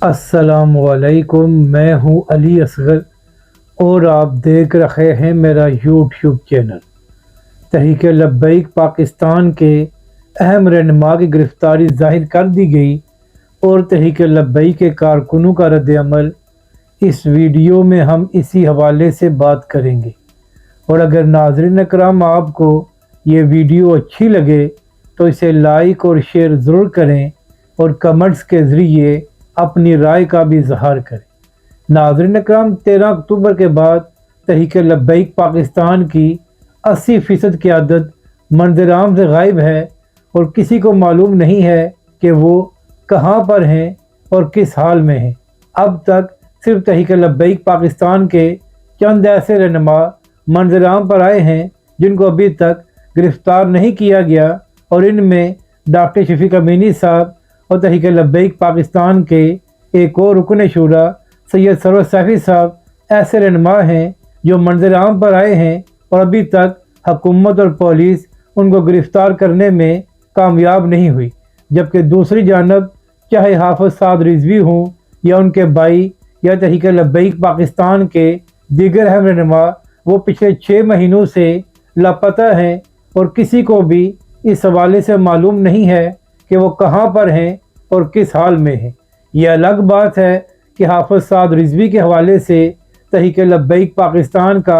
السلام علیکم، میں ہوں علی اصغر اور آپ دیکھ رہے ہیں میرا یوٹیوب چینل۔ تحریک لبیک پاکستان کے اہم رہنما کی گرفتاری ظاہر کر دی گئی اور تحریک لبیک کے کارکنوں کا رد عمل، اس ویڈیو میں ہم اسی حوالے سے بات کریں گے۔ اور اگر ناظرین اکرام آپ کو یہ ویڈیو اچھی لگے تو اسے لائک اور شیئر ضرور کریں اور کمنٹس کے ذریعے اپنی رائے کا بھی اظہار کریں۔ ناظرین اکرام، 13 اکتوبر کے بعد تحریک لبیک پاکستان کی 80% قیادت منظر عام سے غائب ہے اور کسی کو معلوم نہیں ہے کہ وہ کہاں پر ہیں اور کس حال میں ہیں۔ اب تک صرف تحریک لبیک پاکستان کے چند ایسے رہنما منظر عام پر آئے ہیں جن کو ابھی تک گرفتار نہیں کیا گیا، اور ان میں ڈاکٹر شفیق امینی صاحب اور تحریک لبیک پاکستان کے ایک اور رکن شورا سید سرور سیفی صاحب ایسے رہنما ہیں جو منظر عام پر آئے ہیں اور ابھی تک حکومت اور پولیس ان کو گرفتار کرنے میں کامیاب نہیں ہوئی۔ جبکہ دوسری جانب چاہے حافظ سعد رضوی ہوں یا ان کے بھائی یا تحریک لبیک پاکستان کے دیگر اہم رہنما، وہ پچھلے 6 مہینوں سے لاپتہ ہیں اور کسی کو بھی اس حوالے سے معلوم نہیں ہے کہ وہ کہاں پر ہیں اور کس حال میں ہیں۔ یہ الگ بات ہے کہ حافظ سعد رضوی کے حوالے سے تحریک لبیک پاکستان کا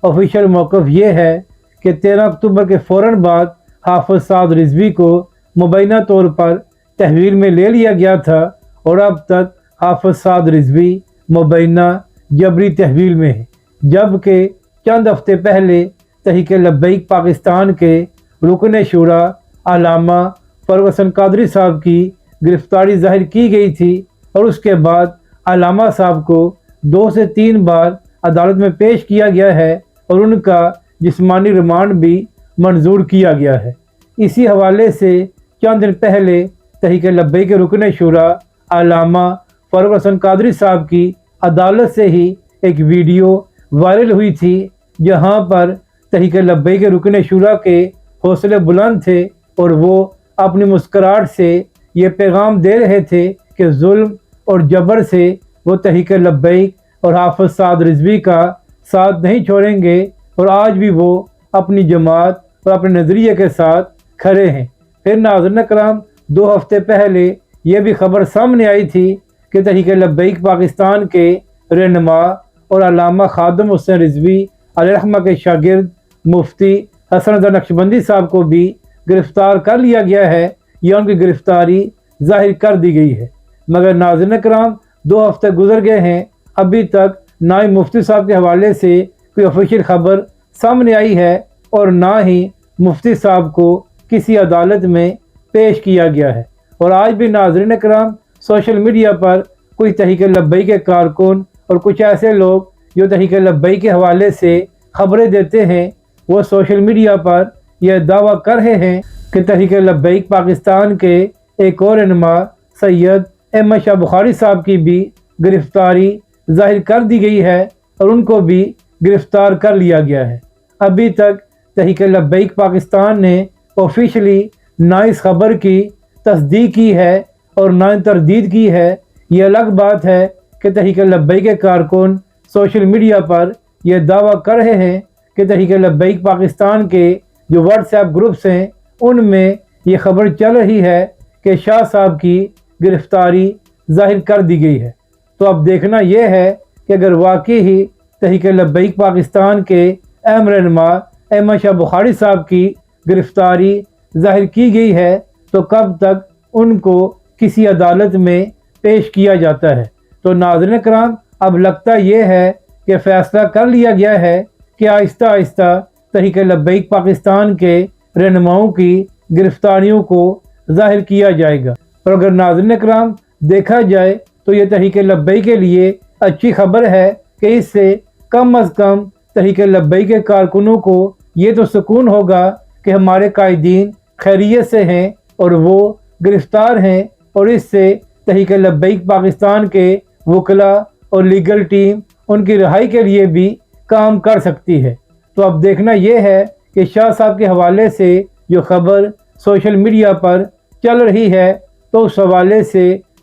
آفیشیل موقف یہ ہے کہ 13 اکتوبر کے فوراً بعد حافظ سعد رضوی کو مبینہ طور پر تحویل میں لے لیا گیا تھا اور اب تک حافظ سعد رضوی مبینہ جبری تحویل میں ہے۔ جبکہ چند ہفتے پہلے تحریک لبیک پاکستان کے رکن شورا علامہ فاروق حسن قادری صاحب کی گرفتاری ظاہر کی گئی تھی اور اس کے بعد علامہ صاحب کو 2 سے 3 بار عدالت میں پیش کیا گیا ہے اور ان کا جسمانی ریمانڈ بھی منظور کیا گیا ہے۔ اسی حوالے سے چند دن پہلے تحریک لبیک کے رکن شورا علامہ فاروق حسن قادری صاحب کی عدالت سے ہی ایک ویڈیو وائرل ہوئی تھی جہاں پر تحریک لبیک کے رکن شورا کے حوصلے بلند تھے اور وہ اپنی مسکراہٹ سے یہ پیغام دے رہے تھے کہ ظلم اور جبر سے وہ تحریک لبیک اور حافظ سعد رضوی کا ساتھ نہیں چھوڑیں گے اور آج بھی وہ اپنی جماعت اور اپنے نظریے کے ساتھ کھڑے ہیں۔ پھر ناظرین کرام، 2 ہفتے پہلے یہ بھی خبر سامنے آئی تھی کہ تحریک لبیک پاکستان کے رہنما اور علامہ خادم حسین رضوی علیہ الرحمہ کے شاگرد مفتی حسن رضا نقشبندی صاحب کو بھی گرفتار کر لیا گیا ہے یا ان کی گرفتاری ظاہر کر دی گئی ہے۔ مگر ناظرین کرام، 2 ہفتے گزر گئے ہیں، ابھی تک نہ ہی مفتی صاحب کے حوالے سے کوئی آفیشیل خبر سامنے آئی ہے اور نہ ہی مفتی صاحب کو کسی عدالت میں پیش کیا گیا ہے۔ اور آج بھی ناظرین کرام، سوشل میڈیا پر کوئی تحریک لبیک کے کارکن اور کچھ ایسے لوگ جو تحریک لبیک کے حوالے سے خبریں دیتے ہیں، وہ سوشل میڈیا پر یہ دعویٰ کر رہے ہیں کہ تحریک لبیک پاکستان کے ایک اور رہنما سید احمد شاہ بخاری صاحب کی بھی گرفتاری ظاہر کر دی گئی ہے اور ان کو بھی گرفتار کر لیا گیا ہے۔ ابھی تک تحریک لبیک پاکستان نے آفیشلی نہ اس خبر کی تصدیق کی ہے اور نہ تردید کی ہے۔ یہ الگ بات ہے کہ تحریک لبیک کے کارکن سوشل میڈیا پر یہ دعویٰ کر رہے ہیں کہ تحریک لبیک پاکستان کے جو واٹس ایپ گروپس ہیں ان میں یہ خبر چل رہی ہے کہ شاہ صاحب کی گرفتاری ظاہر کر دی گئی ہے۔ تو اب دیکھنا یہ ہے کہ اگر واقعی ہی تحریک لبیک پاکستان کے اہم رہنما احمد شاہ بخاری صاحب کی گرفتاری ظاہر کی گئی ہے تو کب تک ان کو کسی عدالت میں پیش کیا جاتا ہے۔ تو ناظرین کرام، اب لگتا یہ ہے کہ فیصلہ کر لیا گیا ہے کہ آہستہ آہستہ تحریک لبیک پاکستان کے رہنماؤں کی گرفتاریوں کو ظاہر کیا جائے گا۔ اور اگر ناظرین کرام دیکھا جائے تو یہ تحریک لبیک کے لیے اچھی خبر ہے کہ اس سے کم از کم تحریک لبیک کے کارکنوں کو یہ تو سکون ہوگا کہ ہمارے قائدین خیریت سے ہیں اور وہ گرفتار ہیں، اور اس سے تحریک لبیک پاکستان کے وکلاء اور لیگل ٹیم ان کی رہائی کے لیے بھی کام کر سکتی ہے۔ تو اب دیکھنا یہ ہے کہ شاہ صاحب کے حوالے سے جو خبر سوشل میڈیا پر چل رہی ہے تو اس حوالے سے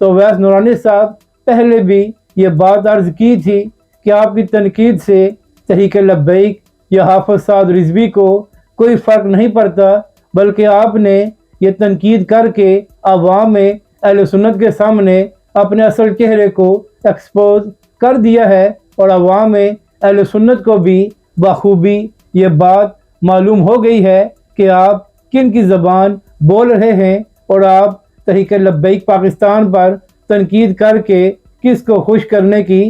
تو اویس نورانی صاحب پہلے بھی یہ بات عرض کی تھی کہ آپ کی تنقید سے تحریک لبیک یا حافظ سعد رضوی کو کوئی فرق نہیں پڑتا، بلکہ آپ نے یہ تنقید کر کے عوام میں اہل سنت کے سامنے اپنے اصل چہرے کو ایکسپوز کر دیا ہے، اور عوام میں اہل سنت کو بھی بخوبی یہ بات معلوم ہو گئی ہے کہ آپ کن کی زبان بول رہے ہیں اور آپ تحریک لبیک پاکستان پر تنقید کر کے کس کو خوش کرنے کی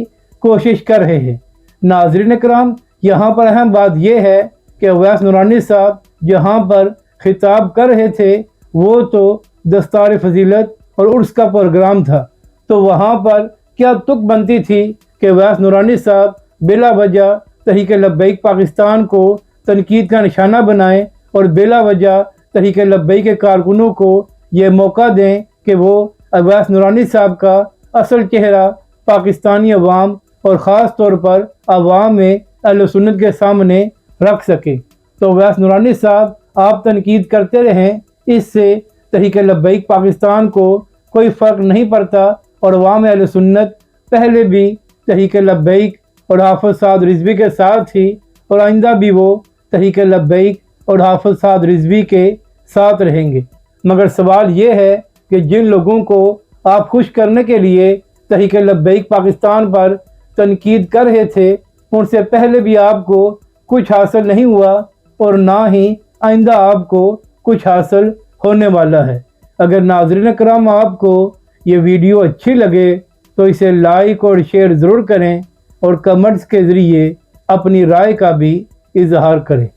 کوشش کر رہے ہیں۔ ناظرین کرام، یہاں پر اہم بات یہ ہے کہ اویس نورانی صاحب جہاں پر خطاب کر رہے تھے وہ تو دستار فضیلت اور عرس کا پروگرام تھا، تو وہاں پر کیا تک بنتی تھی کہ اویس نورانی صاحب بلا وجہ تحریک لبیک پاکستان کو تنقید کا نشانہ بنائیں اور بلا وجہ تحریک لبیک کے کارکنوں کو یہ موقع دیں کہ وہ اویس نورانی صاحب کا اصل چہرہ پاکستانی عوام اور خاص طور پر عوام میں اہل سنت کے سامنے رکھ سکے۔ تو اویس نورانی صاحب آپ تنقید کرتے رہیں، اس سے تحریک لبیک پاکستان کو کوئی فرق نہیں پڑتا، اور عوام اہل سنت پہلے بھی تحریک لبیک اور حافظ سعد رضوی کے ساتھ تھی، اور آئندہ بھی وہ تحریک لبیک اور حافظ سعد رضوی کے ساتھ رہیں گے۔ مگر سوال یہ ہے کہ جن لوگوں کو آپ خوش کرنے کے لیے تحریک لبیک پاکستان پر تنقید کر رہے تھے، ان سے پہلے بھی آپ کو کچھ حاصل نہیں ہوا اور نہ ہی آئندہ آپ کو کچھ حاصل ہونے والا ہے۔ اگر ناظرین کرام آپ کو یہ ویڈیو اچھی لگے تو اسے لائک اور شیئر ضرور کریں، اور کمنٹس کے ذریعے اپنی رائے کا بھی اظہار کریں۔